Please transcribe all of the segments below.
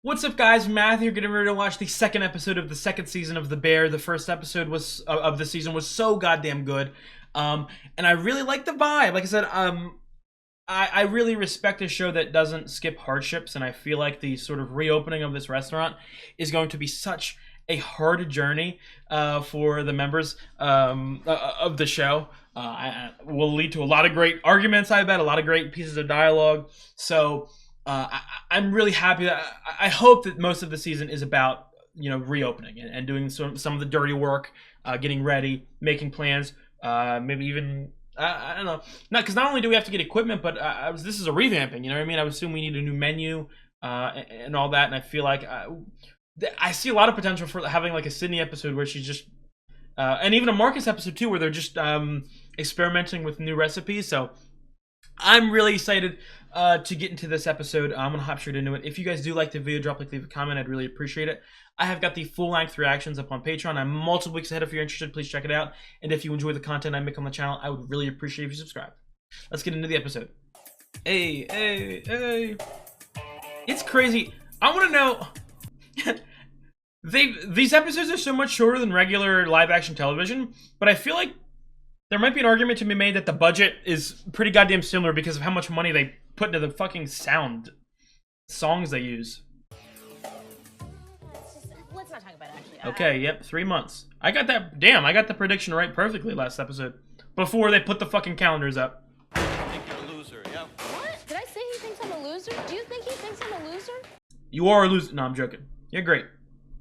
What's up, guys? Matthew, getting ready to watch the second episode of the second season of The Bear. The first episode was of the season was so goddamn good, and I really like the vibe. Like I said, I really respect a show that doesn't skip hardships, and I feel like the sort of reopening of this restaurant is going to be such a hard journey for the members of the show. Will lead to a lot of great arguments, I bet, a lot of great pieces of dialogue. So I'm really happy that I hope that most of the season is about, you know, reopening and doing some of the dirty work, getting ready, making plans, maybe even I don't know, not only do we have to get equipment, but this is a revamping. You know what I mean? I would assume we need a new menu and all that, and I feel like I see a lot of potential for having like a Sydney episode where she's just and even a Marcus episode too, where they're just experimenting with new recipes. So I'm really excited to get into this episode. I'm gonna hop straight into it. If you guys do like the video, leave a comment. I'd really appreciate it. I have got the full-length reactions up on Patreon. I'm multiple weeks ahead. If you're interested, please check it out. And if you enjoy the content I make on the channel, I would really appreciate if you subscribe. Let's get into the episode. Hey. It's crazy. I want to know... These episodes are so much shorter than regular live-action television, but I feel like there might be an argument to be made that the budget is pretty goddamn similar because of how much money they put into the fucking songs they use. Let's not talk about it, actually. Okay, yep, 3 months. I got the prediction right perfectly last episode. Before they put the fucking calendars up. I think you're a loser, yeah. What? Did I say he thinks I'm a loser? Do you think he thinks I'm a loser? You are a loser. No, I'm joking. You're great.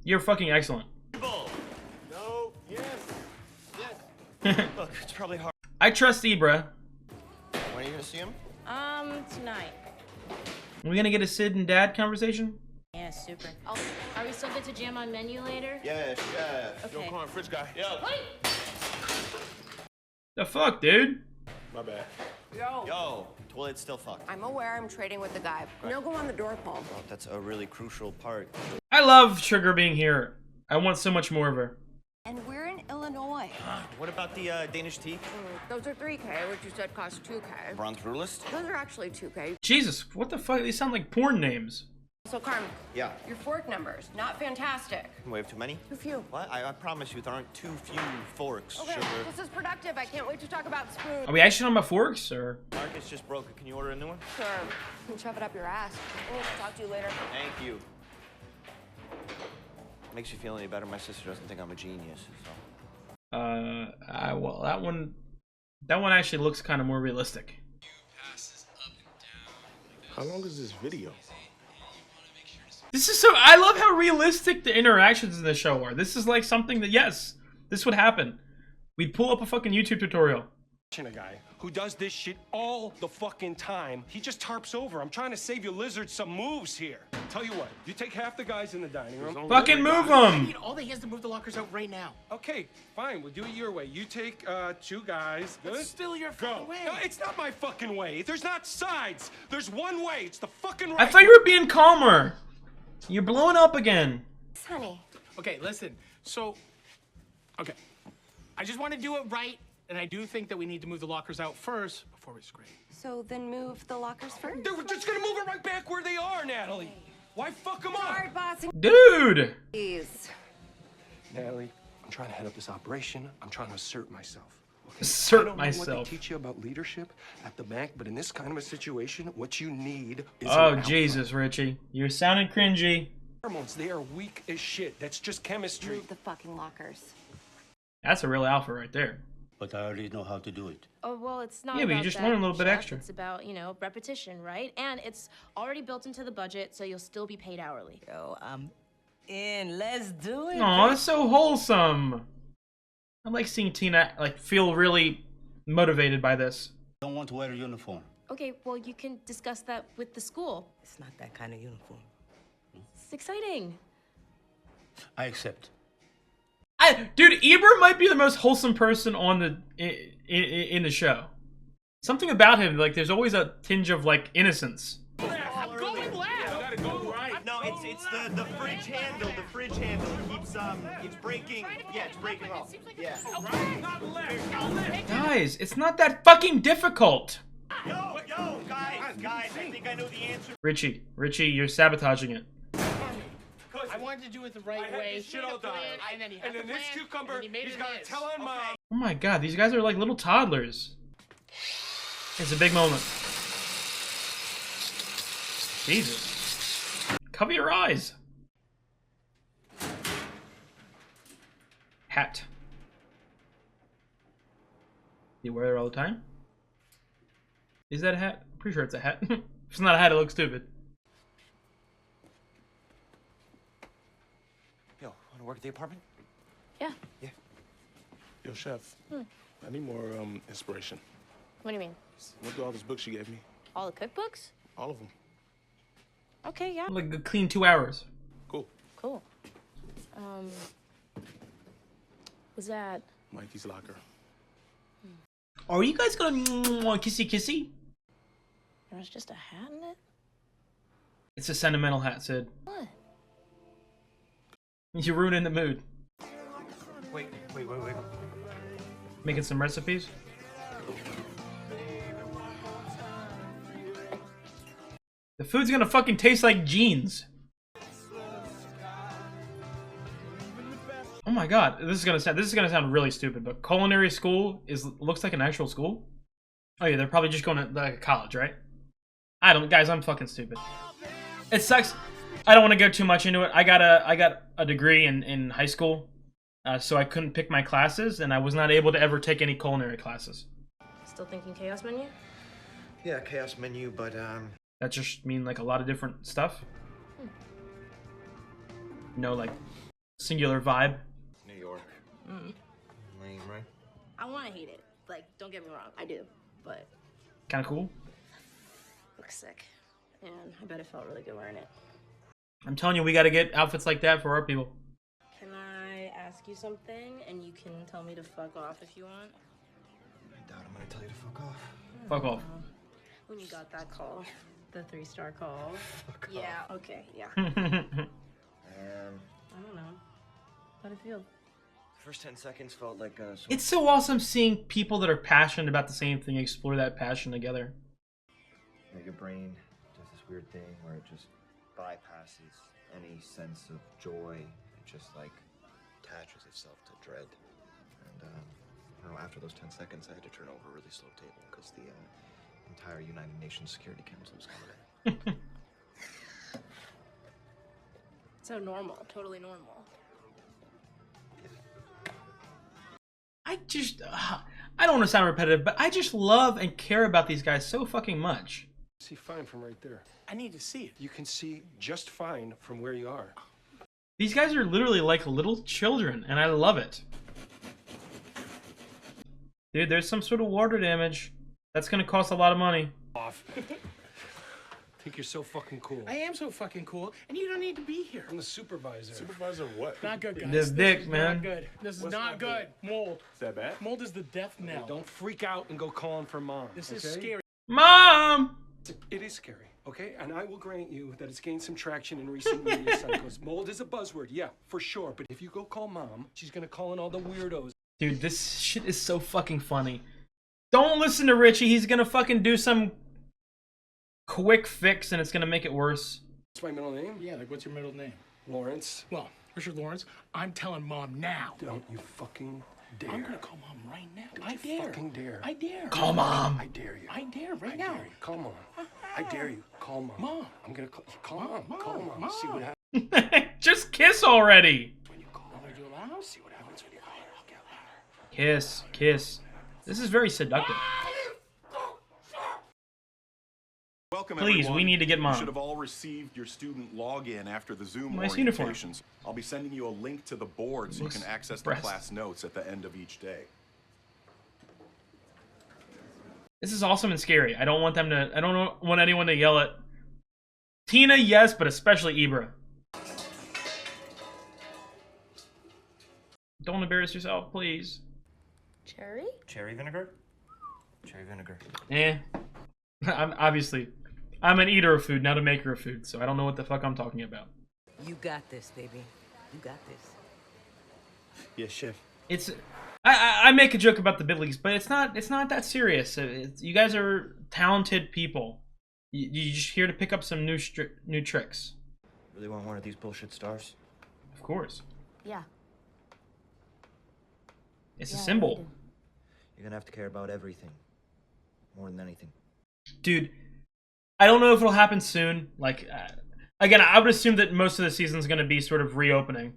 You're fucking excellent. No, yes. Look, it's probably hard. I trust Ibra. When are you gonna see him? Tonight. Are we gonna get a Sid and Dad conversation? Yeah, super. Oh, are we still good to jam on menu later? Yeah. Okay. Yo, come on, fridge guy. Yeah. Wait! The fuck, dude? My bad. Yo, Toilet's still fucked. I'm aware I'm trading with the guy. No go on the door, Paul. Well, that's a really crucial part. I love Sugar being here. I want so much more of her. And we're in Illinois. What about the Danish tea? Those are 3K, which you said cost 2K. Bronze brutalist? Those are actually 2K. Jesus, what the fuck? These sound like porn names. So, Carmen, Yeah. your fork numbers, not fantastic. We have too many? Too few. What? I promise you there aren't too few forks, Okay, sugar. this is productive. I can't wait to talk about spoons. Are we actually talking about forks, or? Marcus just broke it. Can you order a new one? Sure. You can shove it up your ass. We'll talk to you later. Thank you. Makes you feel any better? My sister doesn't think I'm a genius, so. Well, that one actually looks kind of more realistic. How long is this video? This is so, I love how realistic the interactions in the show are. This is like something that, yes, this would happen. We'd pull up a fucking YouTube tutorial. A guy who does this shit all the fucking time. He just tarps over. I'm trying to save your lizard some moves here. Tell you what, you take half the guys in the dining room. Fucking move them! All they has to move the lockers out right now. Okay, fine. We'll do it your way. You take 2 guys. Good? It's still your Go. fucking way. No, it's not my fucking way. There's not sides. There's one way. It's the fucking right. I thought you were being calmer. You're blowing up again. Honey. Okay, listen. So, okay. I just want to do it right, and I do think that we need to move the lockers out first before we scream. So then move the lockers first. They're just gonna move it right back where they are, Natalie. Why fuck them up? Hard boss. Dude! Please. Natalie, I'm trying to head up this operation. I'm trying to assert myself. Okay? Assert I don't know what myself. they teach you about leadership at the bank, but in this kind of a situation, what you need is Oh, an alpha. Jesus, Richie. You're sounding cringy. Hormones, they are weak as shit. That's just chemistry. Move the fucking lockers. That's a real alpha right there. But I already know how to do it. Oh, well, it's not Yeah, but you about just that, learn a little bit Chef. extra. It's about, you know, repetition, right? And it's already built into the budget, so you'll still be paid hourly. Yo, I'm in. Let's do it. Aw, that's so wholesome. I like seeing Tina, like, feel really motivated by this. I don't want to wear a uniform. Okay, well, you can discuss that with the school. It's not that kind of uniform. It's exciting. I accept. Dude, Ibra might be the most wholesome person on the in the show. Something about him, like, there's always a tinge of, like, innocence. I'm going left. No, it's the fridge handle. The fridge handle keeps it's breaking. Yeah, it's breaking off. Yeah. Guys, it's not that fucking difficult. Yo, guys, I think I know the answer. Richie, you're sabotaging it. I wanted to do it the right I had way. this shit He made all a plan, done. and then he had And then the this plan, cucumber, and then he made he's it got to his. tell on mom. Oh my god, these guys are like little toddlers. It's a big moment. Jesus. Cover your eyes. Hat. You wear it all the time? Is that a hat? I'm pretty sure it's a hat. If it's not a hat, it looks stupid. Yo, want to work at the apartment? Yeah. Yo, chef. I need more inspiration. What do you mean? Look at all those books you gave me. All the cookbooks? All of them. Okay, yeah. Like a clean 2 hours. Cool. Cool. Was that? Mikey's locker. Are you guys gonna kissy kissy? There was just a hat in it? It's a sentimental hat, Sid. What? You're ruining the mood. Wait. Making some recipes? The food's gonna fucking taste like jeans. Oh my god, this is gonna sound really stupid, but culinary school looks like an actual school. Oh yeah, they're probably just going to like college, right? Guys, I'm fucking stupid. It sucks. I don't want to go too much into it. I got a degree in high school, so I couldn't pick my classes, and I was not able to ever take any culinary classes. Still thinking chaos menu? Yeah, chaos menu, but That just mean like a lot of different stuff. No, like singular vibe. New York. Lame, right? I want to hate it. Like, don't get me wrong, I do. But Kind of cool. looks sick. And I bet it felt really good wearing it. I'm telling you, we got to get outfits like that for our people. Can I ask you something and you can tell me to fuck off if you want? I doubt I'm gonna tell you to fuck off. Fuck off. When you got that call, the 3-star call. Yeah, okay, yeah. I don't know. How'd it feel? The first 10 seconds felt like It's so awesome seeing people that are passionate about the same thing explore that passion together. like your brain does this weird thing where it just bypasses any sense of joy. It just like attaches itself to dread. And I don't know, after those 10 seconds, I had to turn over a really slow table because the entire United Nations Security Council was coming in. So normal, totally normal. I don't want to sound repetitive, but I just love and care about these guys so fucking much. See fine from right there. I need to see it. You can see just fine from where you are. These guys are literally like little children, and I love it. Dude, there's some sort of water damage. That's gonna cost a lot of money. Off. Think you're so fucking cool. I am so fucking cool, and you don't need to be here. I'm the supervisor. Supervisor of what? Not good, guys. This dick, is man. Not good. This is What's not not good. Mold. Is that bad? Mold is the death knell. Don't freak out and go calling for mom. This is okay? scary. Mom! It is scary, okay? And I will grant you that it's gained some traction in recent media cycles. Mold is a buzzword, yeah, for sure. But if you go call mom, she's gonna call in all the weirdos. Dude, this shit is so fucking funny. Don't listen to Richie. He's gonna fucking do some quick fix and it's gonna make it worse. What's my middle name? Yeah, like what's your middle name? Lawrence. Well, Richard Lawrence. I'm telling mom now. Don't you fucking dare. I'm gonna call mom right now. Don't I you dare. fucking dare. I dare. Call mom. I dare you. I dare right I now. dare you. Call mom. I dare you. Call mom. Mom. I'm gonna call Mom, mom. Call mom. Mom. See what happens Just kiss already. when you call her. Are you allowed? See what happens when you call her. I'll get louder. Kiss, kiss. This is very seductive. Welcome, Please, everyone. we need to get Mom. You should have all received your student login after the Zoom Nice orientations. uniform. I'll be sending you a link to the board so you can access the breast. class notes at the end of each day. This is awesome and scary. I don't want them to. I don't want anyone to yell at Tina. Yes, but especially Ibra. Don't embarrass yourself, please. Cherry? Cherry vinegar? Cherry vinegar. I'm an eater of food, not a maker of food, so I don't know what the fuck I'm talking about. You got this, baby. You got this. Yeah, chef. It's I make a joke about the big leagues, but it's not that serious. You guys are talented people. You just here to pick up some new tricks. Really want one of these bullshit stars? Of course. Yeah. It's Yeah, a I symbol. do. You're gonna have to care about everything. More than anything. Dude, I don't know if it'll happen soon. Like, again, I would assume that most of the season's going to be sort of reopening.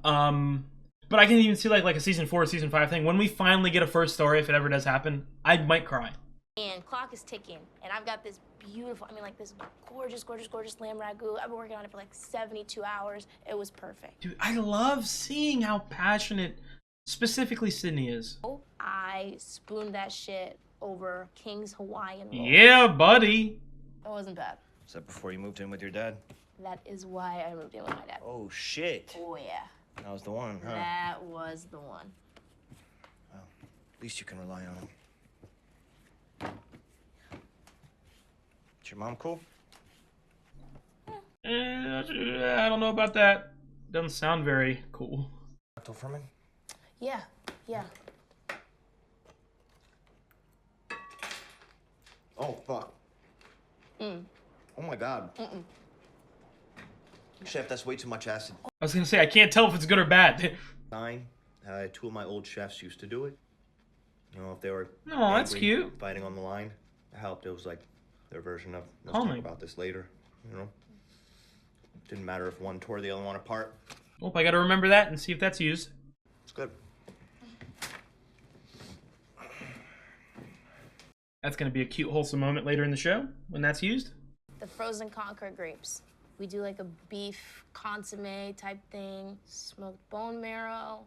But I can even see like a season 4, season 5 thing. When we finally get a first story, if it ever does happen, I might cry. And clock is ticking, and I've got this beautiful, I mean, like this gorgeous, gorgeous, gorgeous lamb ragu. I've been working on it for like 72 hours. It was perfect. Dude, I love seeing how passionate, specifically Sydney is. I spooned that shit over King's Hawaiian roll. Yeah, buddy. It wasn't bad. Is that before you moved in with your dad? That is why I moved in with my dad. Oh, shit. Oh, yeah. That was the one, huh? That was the one. Well, at least you can rely on him. Is your mom cool? I don't know about that. Doesn't sound very cool. Octo Furman? Yeah, yeah. Oh, fuck. Oh, my God. Chef, that's way too much acid. I was gonna say, I can't tell if it's good or bad. 9, two of my old chefs used to do it. You know, if they were No, that's angry, cute. fighting on the line, it helped. It was like their version of, let's Calming. talk about this later, you know? Didn't matter if one tore the other one apart. Well, I gotta remember that and see if that's used. It's good. That's gonna be a cute, wholesome moment later in the show when that's used. The frozen Concord grapes. We do like a beef consomme type thing, smoked bone marrow.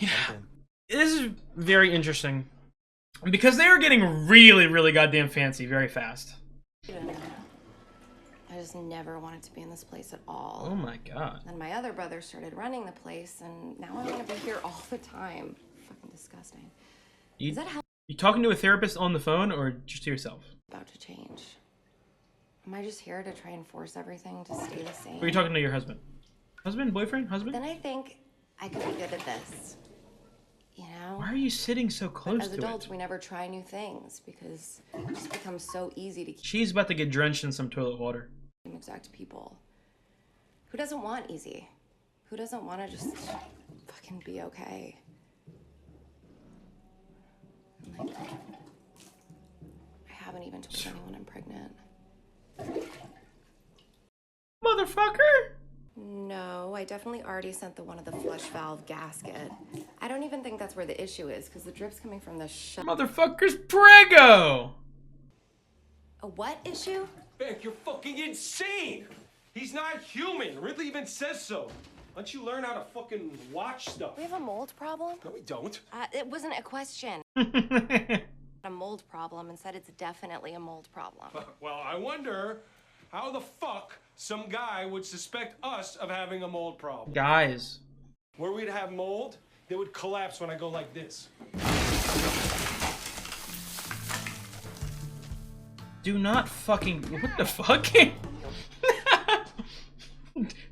That's something. This is very interesting because they are getting really, really goddamn fancy very fast. I just never wanted to be in this place at all. Oh my god. Then my other brother started running the place, and now I want to be here all the time. Fucking disgusting. You, Is that how you talking to a therapist on the phone or just to yourself? about to change? Am I just here to try and force everything to stay the same? Or are you talking to your husband? Husband? Boyfriend? Husband? Then I think I could be good at this. You know? Why are you sitting so close As to adults, it? we never try new things because it just becomes so easy to keep She's about to get drenched in some toilet water. the same exact people. Who doesn't want easy? Who doesn't want to just fucking be okay? And, like, I haven't even told anyone I'm pregnant. Motherfucker! No, I definitely already sent the one of the flush valve gasket. I don't even think that's where the issue is, because the drip's coming from the Motherfucker's prego! A what issue? Beck, you're fucking insane! He's not human. Ridley even says so. Why don't you learn how to fucking watch stuff? We have a mold problem? No, we don't. It wasn't a question. A mold problem and said it's definitely a mold problem. Well, I wonder how the fuck some guy would suspect us of having a mold problem. Guys. Where we'd have mold, they would collapse when I go like this. Do not fucking... What the fuck?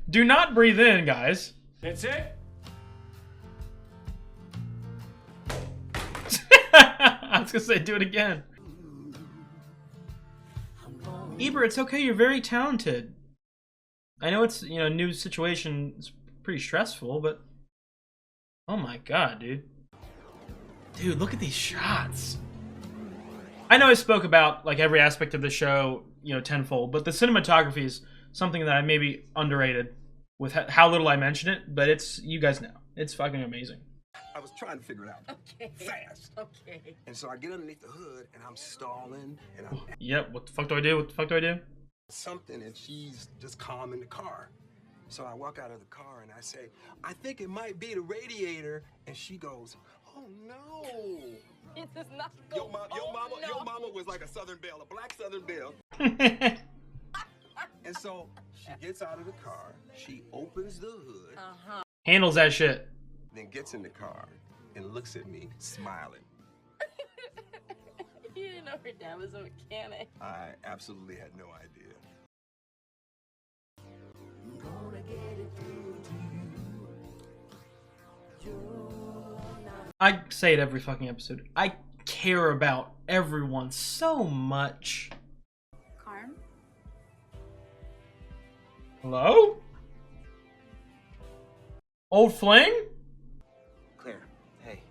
Do not breathe in, guys. That's it? I was gonna say, do it again. Ebert, it's okay. You're very talented. I know it's, you know, a new situation. It's pretty stressful, but... Oh my god, dude. Dude, look at these shots. I know I spoke about, like, every aspect of the show, you know, tenfold, but the cinematography is something that I maybe underrated with how little I mention it, but it's, you guys know. It's fucking amazing. I was trying to figure it out fast. Okay. And so I get underneath the hood and I'm stalling and I'm Yep, what the fuck do I do? What the fuck do I do? something and she's just calm in the car. So I walk out of the car and I say, I think it might be the radiator. And she goes, oh no. It does not Your mama was like a Southern Belle, a black Southern Belle. And so she gets out of the car, she opens the hood, Handles that shit. then gets in the car and looks at me, smiling. You didn't know her dad was a mechanic. I absolutely had no idea. I say it every fucking episode. I care about everyone so much. Carm? Hello? Old fling? Claire, hey.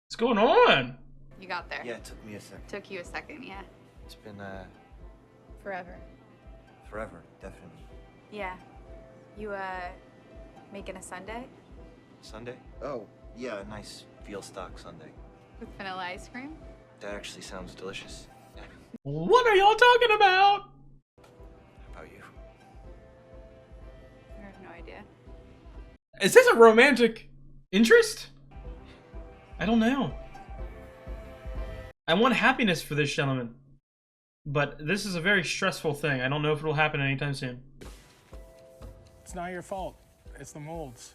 What's going on? You got there. Yeah, it took me a sec. Took you a second, yeah. It's been, Forever. forever, definitely. Yeah. You, making a sundae? Sunday? Oh, yeah, a nice veal stock Sunday. With vanilla ice cream? That actually sounds delicious. Yeah. What are y'all talking about? How about you? I have no idea. Is this a romantic interest? I don't know. I want happiness for this gentleman. But this is a very stressful thing. I don't know if it'll happen anytime soon. It's not your fault. It's the molds.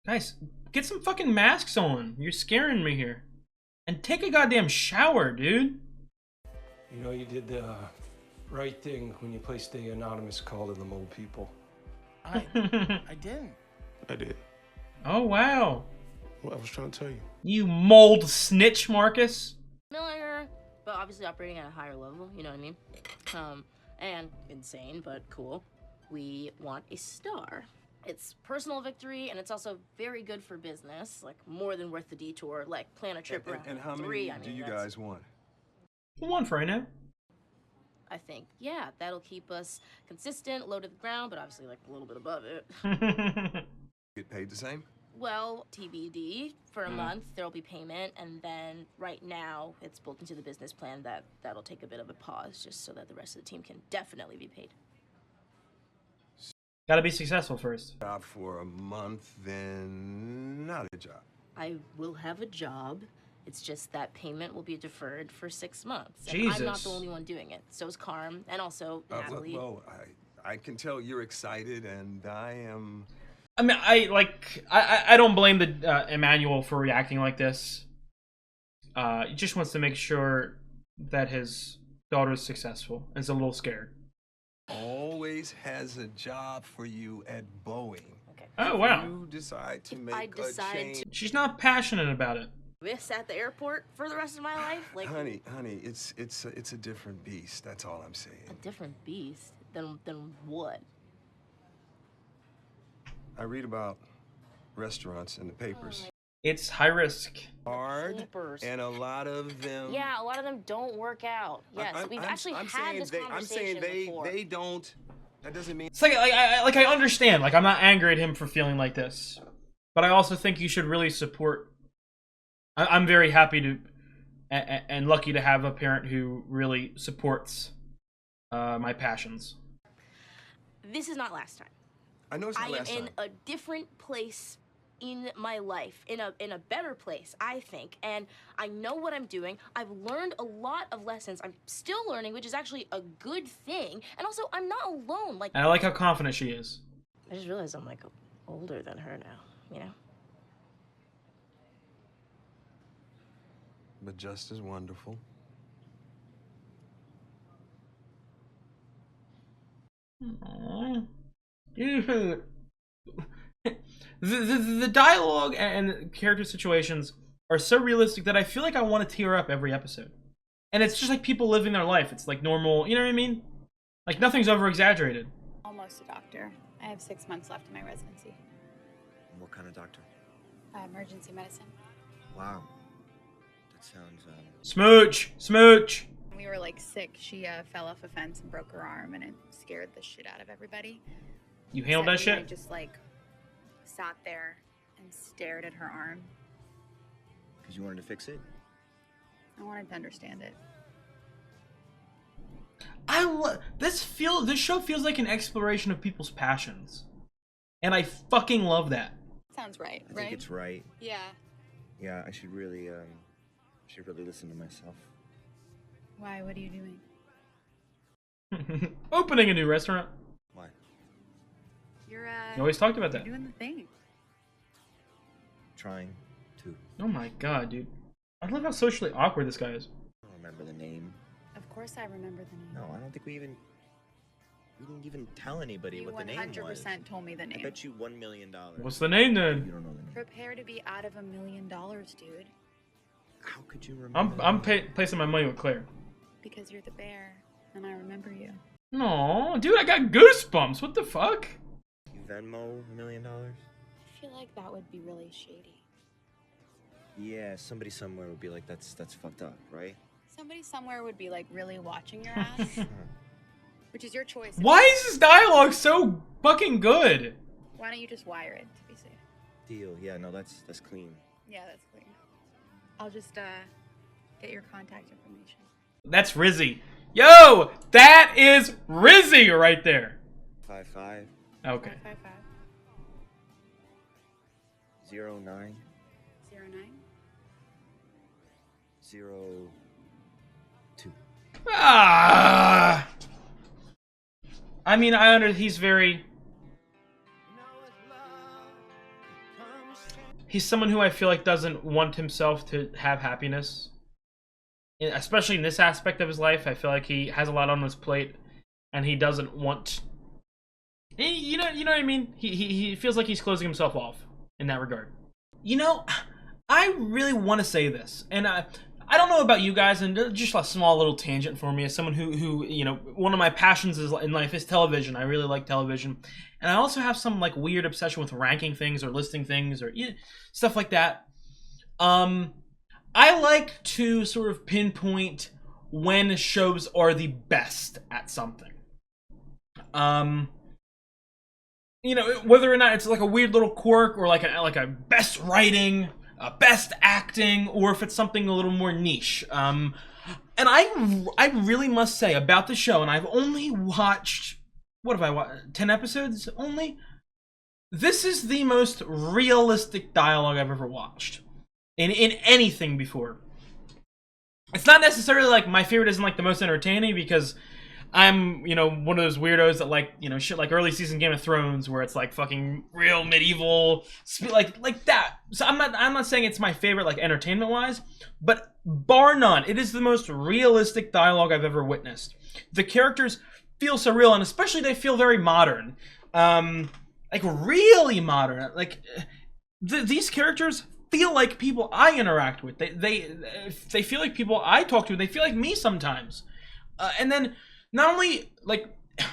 Guys, get some fucking masks on. You're scaring me here. And take a goddamn shower, dude. You know, you did the right thing when you placed the anonymous call to the mole people. I didn't. I did. Oh, wow. Well, I was trying to tell you. You mold snitch, Marcus. Familiar, but obviously operating at a higher level, you know what I mean? And insane, but cool. We want a star. It's personal victory, and it's also very good for business, like more than worth the detour, like plan a trip around And how three. many I mean, do you that's- guys want? One for right now. I think, yeah, that'll keep us consistent, low to the ground, but obviously like a little bit above it. Get paid the same? Well, TBD, for a month, there'll be payment, and then right now, it's built into the business plan that that'll take a bit of a pause, just so that the rest of the team can definitely be paid. Gotta be successful first. Job for a month, then not a job. I will have a job. It's just that payment will be deferred for 6 months. And I'm not Jesus. the only one doing it. So is Carm, and also Natalie. Well, I can tell you're excited, and I am. I mean, I don't blame the Emmanuel for reacting like this. He just wants to make sure that his daughter is successful. Is a little scared. Always has a job for you at Boeing. Okay. Oh, wow. You decide to If make I a decide change. She's not passionate about it. This at the airport for the rest of my life? Like, Honey, it's a different beast. That's all I'm saying. a different beast than what? I read about restaurants in the papers. It's high risk. Hard, Sleepers. and a lot of them. Yeah, a lot of them don't work out. Yes, we've actually had this conversation before. They don't. That doesn't mean. It's like I understand. Like, I'm not angry at him for feeling like this, but I also think you should really support. I'm very happy to and lucky to have a parent who really supports my passions. This is not last time. I know it's not last I am time. in a different place in my life, in a better place, I think, and I know what I'm doing. I've learned a lot of lessons. I'm still learning, which is actually a good thing. And also, I'm not alone. Like, And I like how confident she is. I just realized I'm like older than her now, you know? But just as wonderful. Aww. Dude. The dialogue and the character situations are so realistic that I feel like I want to tear up every episode. And it's just like people living their life. It's like normal, you know what I mean? Like nothing's over exaggerated. Almost a doctor. I have 6 months left in my residency. What kind of doctor? Emergency medicine. Wow. That sounds, Smooch! Smooch! When we were like sick, she fell off a fence and broke her arm, and it scared the shit out of everybody. You handled that Sadly, shit? I just like sat there and stared at her arm. because you wanted to fix it? I wanted to understand it. This show feels like an exploration of people's passions. And I fucking love that. Sounds right, I think it's right. Yeah. Yeah, I should really listen to myself. Why? What are you doing? Opening a new restaurant. Why? You're You always talked about that. You're doing the thing. Trying to. Oh my god, dude. I love how socially awkward this guy is. I don't remember the name. Of course I remember the name. No, I don't think we didn't even tell anybody You what the name was. 100% told me the name. I bet you $1 million. What's the name then? You don't know the name. Prepare to be out of $1 million, dude. How could you remember? I'm placing my money with Claire. Because you're the bear, and I remember you. No, dude, I got goosebumps. What the fuck? You Venmo $1 million? I feel like that would be really shady. Yeah, somebody somewhere would be like, that's fucked up, right? Somebody somewhere would be like really watching your ass, which is your choice. Why is this dialogue so fucking good? Why don't you just wire it to be safe? Deal. Yeah, no, that's clean. Yeah, that's clear. I'll just get your contact information. That's Rizzy. Yo, that is Rizzy right there. 55. Okay. 555 09 09 02. Ah. I mean, he's very. He's someone who I feel like doesn't want himself to have happiness. Especially in this aspect of his life, I feel like he has a lot on his plate, and he doesn't want. You know what I mean? He feels like he's closing himself off in that regard. You know, I really want to say this, and I don't know about you guys, and just a small little tangent for me as someone who you know, one of my passions in life is television. I really like television, and I also have some like weird obsession with ranking things or listing things or stuff like that. I like to sort of pinpoint when shows are the best at something. You know, whether or not it's like a weird little quirk or like a best writing, best acting, or if it's something a little more niche. And I really must say about the show, and I've only watched, what have I watched? 10 episodes only? This is the most realistic dialogue I've ever watched in anything before. It's not necessarily like my favorite isn't like the most entertaining, because I'm, you know, one of those weirdos that like, you know, shit like early season Game of Thrones where it's like fucking real medieval, like that. So I'm not saying it's my favorite like entertainment wise, but bar none, it is the most realistic dialogue I've ever witnessed. The characters feel so real, and especially they feel very modern, like really modern. Like these characters feel like people I interact with. They feel like people I talk to. They feel like me sometimes, and then. Not only, like,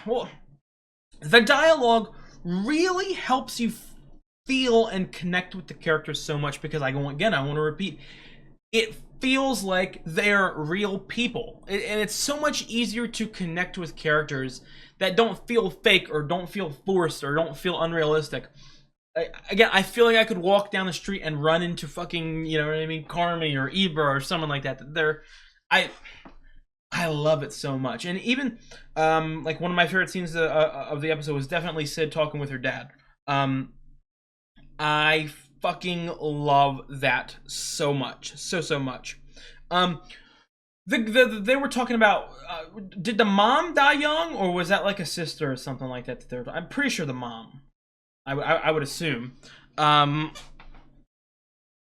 well, the dialogue really helps you feel and connect with the characters so much, because I want to repeat, it feels like they're real people. And it's so much easier to connect with characters that don't feel fake or don't feel forced or don't feel unrealistic. Again, I feel like I could walk down the street and run into fucking, you know what I mean, Carmy or Ibra or someone like that. I love it so much. And even like one of my favorite scenes of the episode was definitely Sid talking with her dad. I fucking love that so much, so much. They were talking about did the mom die young, or was that like a sister or something like that? I'm pretty sure the mom. I would assume. And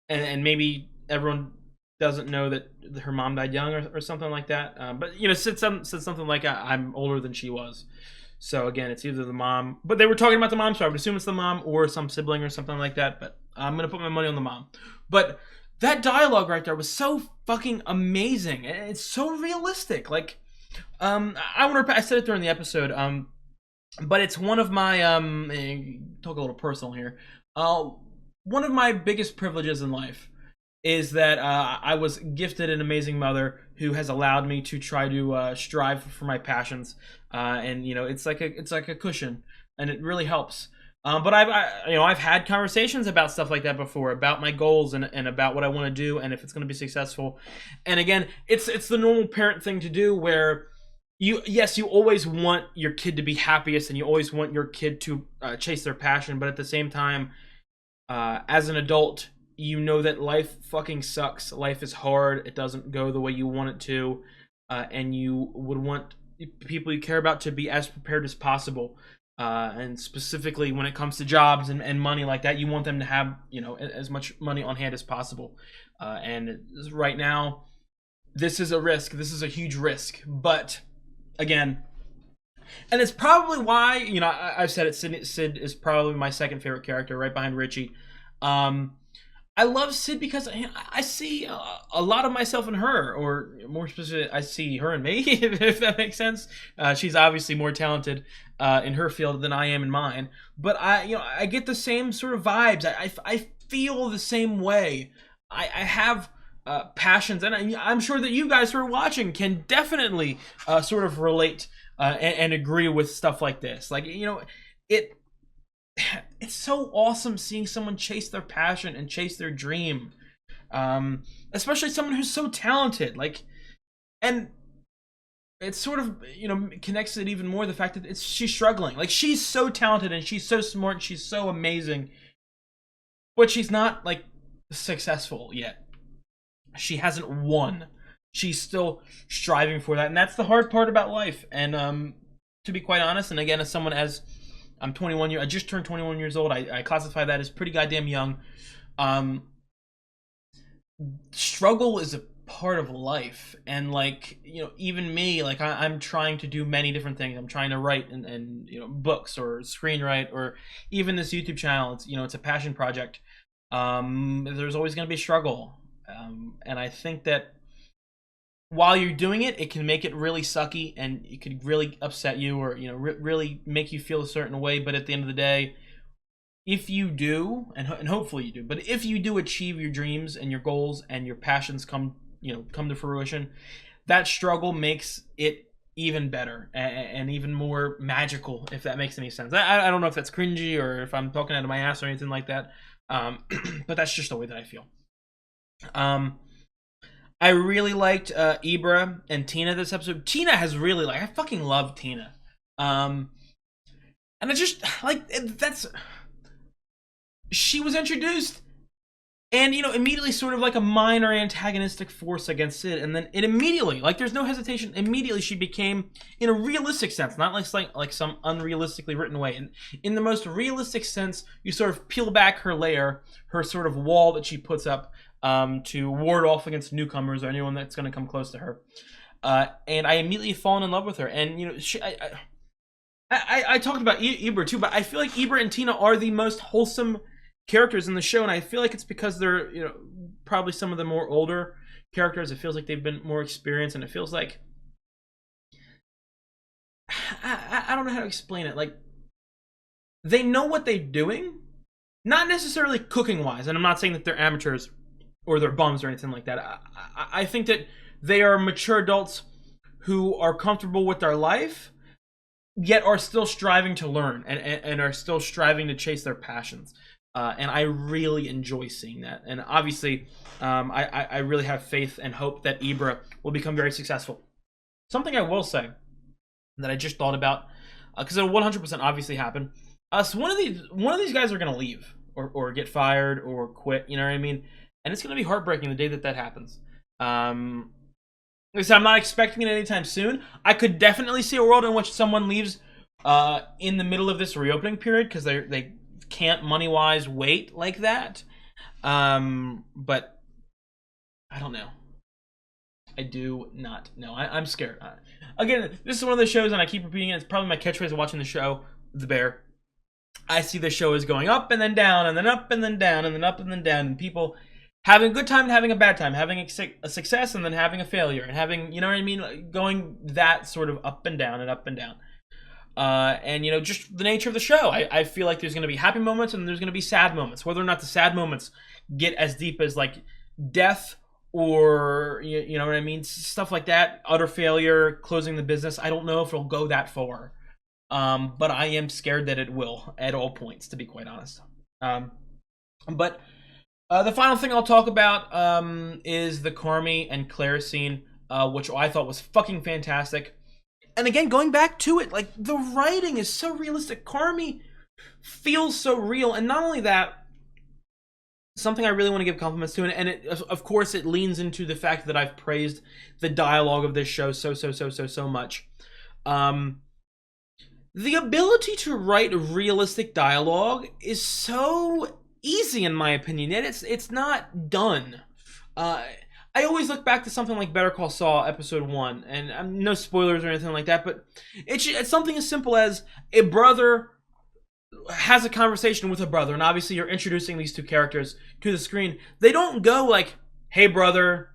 maybe everyone doesn't know that her mom died young or something like that. But, you know, said something like, I'm older than she was. So, again, it's either the mom. But they were talking about the mom, so I would assume it's the mom or some sibling or something like that. But I'm going to put my money on the mom. But that dialogue right there was so fucking amazing. And it's so realistic. Like, I said it during the episode, but it's one of my, talk a little personal here. One of my biggest privileges in life is that I was gifted an amazing mother who has allowed me to try to strive for my passions, and you know, it's like a cushion, and it really helps. But I've had conversations about stuff like that before, about my goals and about what I want to do and if it's going to be successful. And again, it's the normal parent thing to do, where you always want your kid to be happiest and you always want your kid to chase their passion, but at the same time, as an adult, you know that life fucking sucks. Life is hard. It doesn't go the way you want it to. And you would want people you care about to be as prepared as possible. And specifically when it comes to jobs and money like that, you want them to have, you know, as much money on hand as possible. And right now, this is a risk. This is a huge risk. But again, and it's probably why, you know, I've said it, Sid is probably my second favorite character, right behind Richie. I love Sid because I see a lot of myself in her, or more specifically, I see her in me, if that makes sense. She's obviously more talented in her field than I am in mine, but I get the same sort of vibes. I feel the same way. I have passions, and I'm sure that you guys who are watching can definitely sort of relate and agree with stuff like this. Like, it's so awesome seeing someone chase their passion and chase their dream, especially someone who's so talented. Like, and it sort of connects it even more, the fact that she's struggling. Like, she's so talented and she's so smart and she's so amazing, but she's not like successful yet. She hasn't won. She's still striving for that, and that's the hard part about life. And to be quite honest, and again, as someone I'm 21 years. I just turned 21 years old. I classify that as pretty goddamn young. Struggle is a part of life, and like, even me, like I'm trying to do many different things. I'm trying to write and books or screenwrite, or even this YouTube channel. It's a passion project. There's always going to be struggle, and I think that while you're doing it, it can make it really sucky, and it could really upset you, or really make you feel a certain way. But at the end of the day, if you do, and hopefully you do, but if you do achieve your dreams and your goals and your passions come to fruition, that struggle makes it even better and even more magical, if that makes any sense. I don't know if that's cringy or if I'm talking out of my ass or anything like that, but that's just the way that I feel. I really liked Ibra and Tina this episode. Tina has really, like, I fucking love Tina. And I just, like, she was introduced and, immediately sort of like a minor antagonistic force against Sid. And then it immediately, like, there's no hesitation, immediately she became, in a realistic sense, not like some unrealistically written way. And in the most realistic sense, you sort of peel back her layer, her sort of wall that she puts up, to ward off against newcomers or anyone that's going to come close to her. And I immediately fallen in love with her. And, I talked about Ibra too, but I feel like Ibra and Tina are the most wholesome characters in the show. And I feel like it's because they're, probably some of the more older characters. It feels like they've been more experienced, and it feels like, I don't know how to explain it. Like, they know what they're doing, not necessarily cooking wise. And I'm not saying that they're amateurs or they're bums or anything like that. I think that they are mature adults who are comfortable with their life, yet are still striving to learn and are still striving to chase their passions. And I really enjoy seeing that. And obviously, I really have faith and hope that Ibra will become very successful. Something I will say that I just thought about, because it'll 100% obviously happen. So one of these guys are going to leave or get fired or quit. You know what I mean? And it's going to be heartbreaking the day that happens. Like I said, I'm not expecting it anytime soon. I could definitely see a world in which someone leaves in the middle of this reopening period because they can't money-wise wait like that. But I don't know. I do not know. I'm scared. Again, this is one of those shows, and I keep repeating it. It's probably my catchphrase of watching the show, The Bear. I see the show as going up and then down, and then up and then down, and then up and then down, and people having a good time and having a bad time, having a success and then having a failure, and having, you know what I mean, going that sort of up and down and up and down. And, just the nature of the show. I feel like there's going to be happy moments and there's going to be sad moments. Whether or not the sad moments get as deep as, like, death or, you know what I mean, stuff like that, utter failure, closing the business, I don't know if it'll go that far. But I am scared that it will at all points, to be quite honest. But the final thing I'll talk about is the Carmy and Claire scene, which I thought was fucking fantastic. And again, going back to it, like, the writing is so realistic. Carmy feels so real. And not only that, something I really want to give compliments to, and it, of course it leans into the fact that I've praised the dialogue of this show so much. The ability to write realistic dialogue is so easy, in my opinion, and it's not done. I always look back to something like Better Call Saul episode 1, and no spoilers or anything like that, but it's something as simple as a brother has a conversation with a brother, and obviously you're introducing these two characters to the screen, they don't go like, hey brother,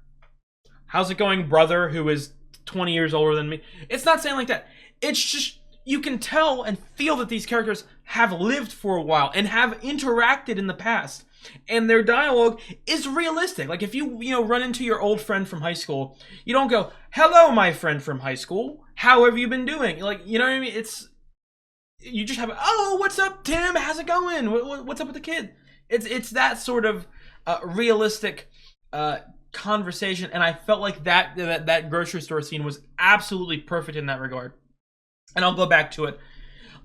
how's it going, brother, who is 20 years older than me. It's not saying like that. It's just, you can tell and feel that these characters have lived for a while and have interacted in the past. And their dialogue is realistic. Like if you run into your old friend from high school, you don't go, hello, my friend from high school, how have you been doing? Like, you know what I mean? You just have, oh, what's up, Tim? How's it going? What's up with the kid? It's that sort of realistic conversation, and I felt like that grocery store scene was absolutely perfect in that regard. And I'll go back to it.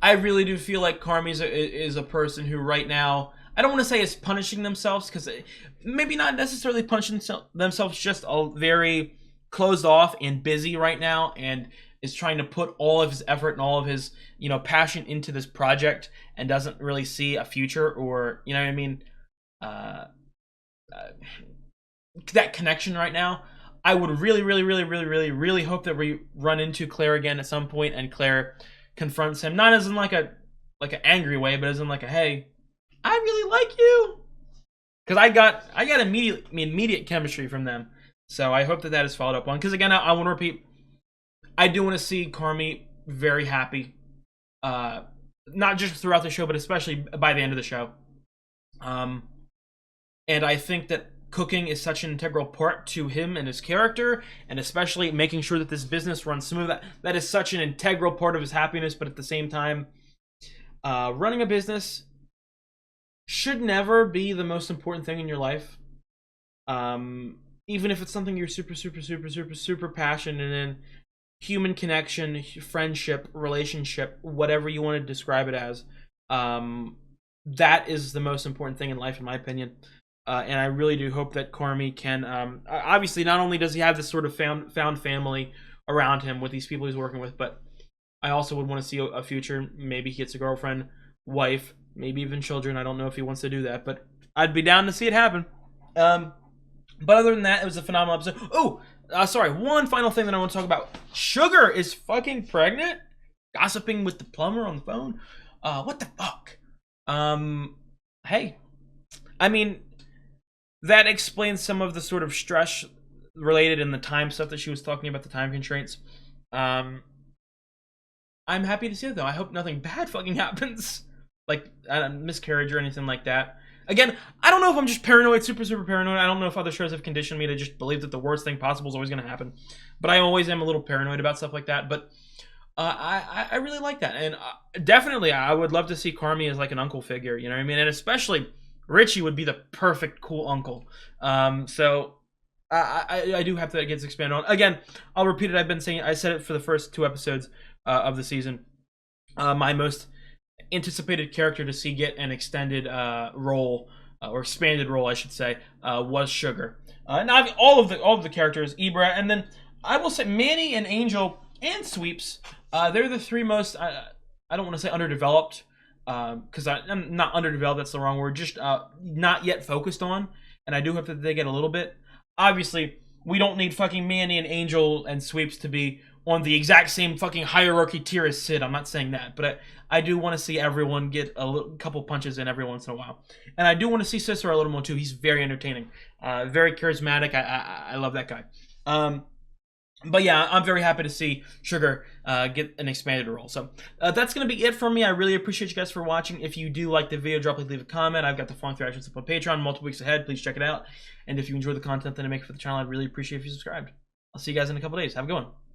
I really do feel like Carmy is a person who right now, I don't want to say is punishing themselves, because maybe not necessarily punishing themselves, just very closed off and busy right now, and is trying to put all of his effort and all of his passion into this project, and doesn't really see a future, or you know what I mean, that connection right now. I would really hope that we run into Claire again at some point, and Claire confronts him, not as in like an angry way, but as in like a, hey, I really like you, because I got immediate chemistry from them. So I hope that is followed up on, because again, I want to repeat, I do want to see Carmy very happy, not just throughout the show, but especially by the end of the show. And I think that cooking is such an integral part to him and his character, and especially making sure that this business runs smooth. That is such an integral part of his happiness, but at the same time, running a business should never be the most important thing in your life. Even if it's something you're super passionate in, human connection, friendship, relationship, whatever you want to describe it as, that is the most important thing in life, in my opinion. And I really do hope that Carmy can, obviously, not only does he have this sort of found family around him with these people he's working with, but I also would want to see a future. Maybe he gets a girlfriend, wife, maybe even children. I don't know if he wants to do that, but I'd be down to see it happen. But other than that, it was a phenomenal episode. Oh, sorry, one final thing that I want to talk about. Sugar is fucking pregnant? Gossiping with the plumber on the phone? What the fuck? Hey, I mean, that explains some of the sort of stress related in the time stuff that she was talking about, the time constraints. I'm happy to see it, though. I hope nothing bad fucking happens, like a miscarriage or anything like that. Again, I don't know if I'm just paranoid, super paranoid. I don't know if other shows have conditioned me to just believe that the worst thing possible is always going to happen. But I always am a little paranoid about stuff like that. But I really like that. And definitely, I would love to see Carmy as like an uncle figure. You know what I mean? And especially Richie would be the perfect cool uncle. So I do hope that it gets expanded on. Again, I'll repeat it. I said it for the first 2 episodes of the season. My most anticipated character to see get an extended role, or expanded role, I should say, was Sugar. Now all of the characters, Ibra, and then I will say Manny and Angel and Sweeps. They're the 3 most. I don't want to say underdeveloped, because I'm not underdeveloped. That's the wrong word. Just not yet focused on. And I do hope that they get a little bit. Obviously, we don't need fucking Manny and Angel and Sweeps to be on the exact same fucking hierarchy tier as Sid. I'm not saying that, but I do want to see everyone get a couple punches in every once in a while. And I do want to see Cicero a little more too. He's very entertaining, very charismatic. I love that guy. But yeah, I'm very happy to see Sugar get an expanded role. So that's going to be it for me. I really appreciate you guys for watching. If you do like the video, leave a comment. I've got the Funk Reactions up on Patreon multiple weeks ahead. Please check it out. And if you enjoy the content that I make for the channel, I'd really appreciate if you subscribed. I'll see you guys in a couple days. Have a good one.